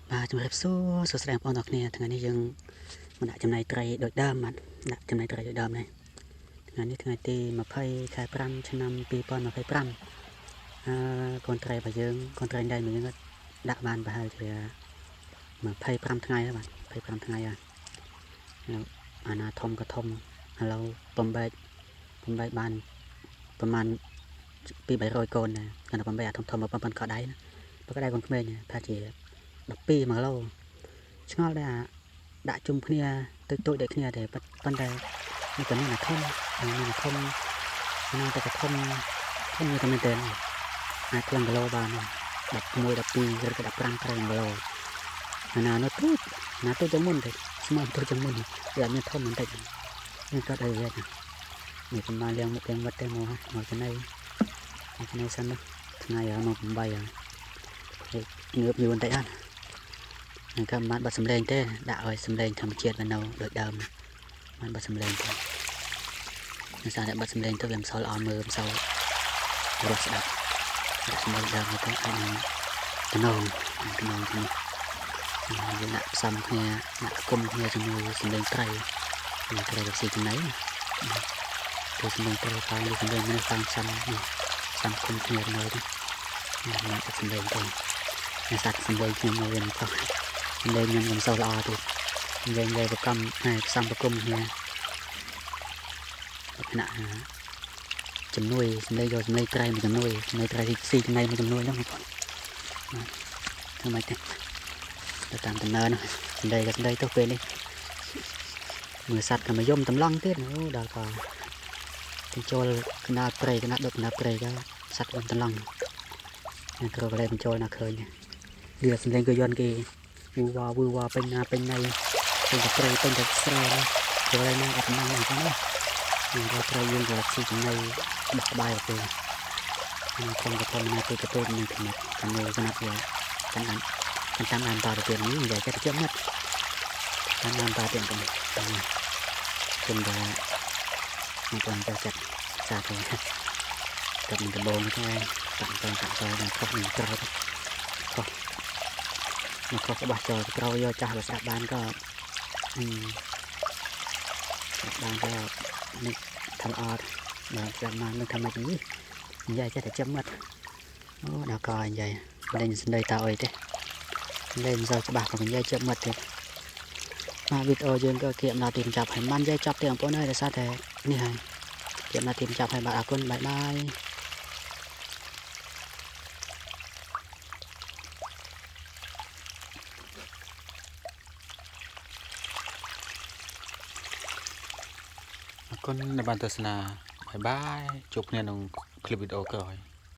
ជំរាបសួរសួស្តីបងប្អូនទាំងគ្នាថ្ងៃនេះយើងមកដាក់ចំណីត្រីដូចដើមបាទដាក់ចំណីត្រីដូចដើមនេះថ្ងៃនេះថ្ងៃទី20 ខែ 5 ឆ្នាំ 2025កូនត្រីរបស់យើងកូនត្រីដែររបស់យើងក៏ដាក់បានប្រហែលជា25ថ្ងៃហើយបាទ25ថ្ងៃហើយអាណាធំក៏ធំឥឡូវបំបែកបានប្រហែល200-300 កូនដែរតែបំបែកអាធំមកប៉ុណ្ណឹងក៏ដៃណាប៉ុន្តែកូនក្មេងប្រហែលជា12 គីឡូឆ្ងល់ដែរដាក់ជុំគ្នាទូចដូចគ្នាទេប៉ុន្តែនេះក៏មានអាធំមានធំណាតែក៏ធំមួយតែមែនទេអាចខ្លាំងគីឡូបាន11 12ឬក៏15 គីឡូណានោះទូចជាងមុនទេស្មើទូចជាងមុនវាមានធំបន្តិចនេះក៏ដែរវានេះប្រហែលឡើងមុខទាំងវត្តតែមកចំណៃសិននោះថ្ងៃមក8ហើយងើបយូរបន្តិចអត់នឹងក៏បានបាត់សម្លេងទេដាក់ឲ្យសម្លេងធម្មជាតិនៅដូចដើមបានបាត់សម្លេងទេនៅសារតែបាត់សម្លេងទៅវាមិនសូវល្អមើលមិនសូវរស់ស្ដាប់ដាក់សម្លេងដើមទៅអាចតំណងគ្នាយើងដាក់ផ្សំគ្នាដាក់គុំគ្នាជាមួយសម្លេងត្រីត្រីរកស៊ីចំណៃទៅសម្លេងត្រីផងវាសម្លេងនៅខាងផ្សំគុំគ្នានៅនេះដាក់សម្លេងទៅអ្នកសាត់សម្លេងខ្ញុំមកវិញខុសសម្លេងខ្ញុំមិនសូវល្អទេសម្លេងវាប្រកំផ្សំប្រគុំគ្នាលក្ខណៈជំនួយសម្លេងយកសម្លេងត្រីមួយជំនួយសម្លេងត្រីស៊ីចំណៃមួយជំនួយហ្នឹងបងប្អូនធ្វើម៉េចទេទៅតាមដំណើរហ្នឹងសម្លេងទៅពេលនេះមើលសัตว์ក៏មកយំតម្លង់ទៀតអូដល់ក៏ទៅចូលកណ្ដាលព្រៃកណ្ដាលដុតកណ្ដាលព្រៃក៏សัตว์តម្លង់នឹងគ្រូក៏លេបញ្ចូលណាឃើញវាសម្លេងក៏យន់គេវឺវ៉ាពេញណាពេញណៃពេញតែព្រៃពេញតែស្រែចូលហើយណាក៏តំណងអញ្ចឹងណាយើងក៏ត្រូវយើងក៏ស៊ីចំណៃបោះបាយទៅខ្ញុំក៏ធម្មតាទៅនឹងគ្នាតាមនៅគណៈវាតាមតាមតាទៅនេះនិយាយចិត្តជិតណាស់តាមតាទៀតខ្ញុំថាមកបានទៅចិត្តសាទៅទៅនឹងដំបងទៅតាមតាមដល់ខុសនឹងក្រោយខុសមកខុសបោះចោលក្រោយយកចាស់ទៅស្ដាប់បានក៏បានទៅនេះทำអត់ដល់ស្ដាប់មកនឹងធ្វើម៉េចនេះនិយាយចិត្តតែចាំមាត់អូដល់ក៏និយាយលេងស្ដីតើអីទេលេងសើច្បាស់ក៏និយាយចាំមាត់ទេមកវីដេអូយើងក៏គៀបដល់ទីចាប់ឲ្យបាននិយាយចាប់ទេបងប្អូនអើយដោយសារតែនេះហើយគៀបដល់ទីចាប់ឲ្យបាទអរគុណបាយបាយអរគុណដែលបានទស្សនាបាយបាយជួបគ្នាក្នុងคลิปវីដេអូក្រោយ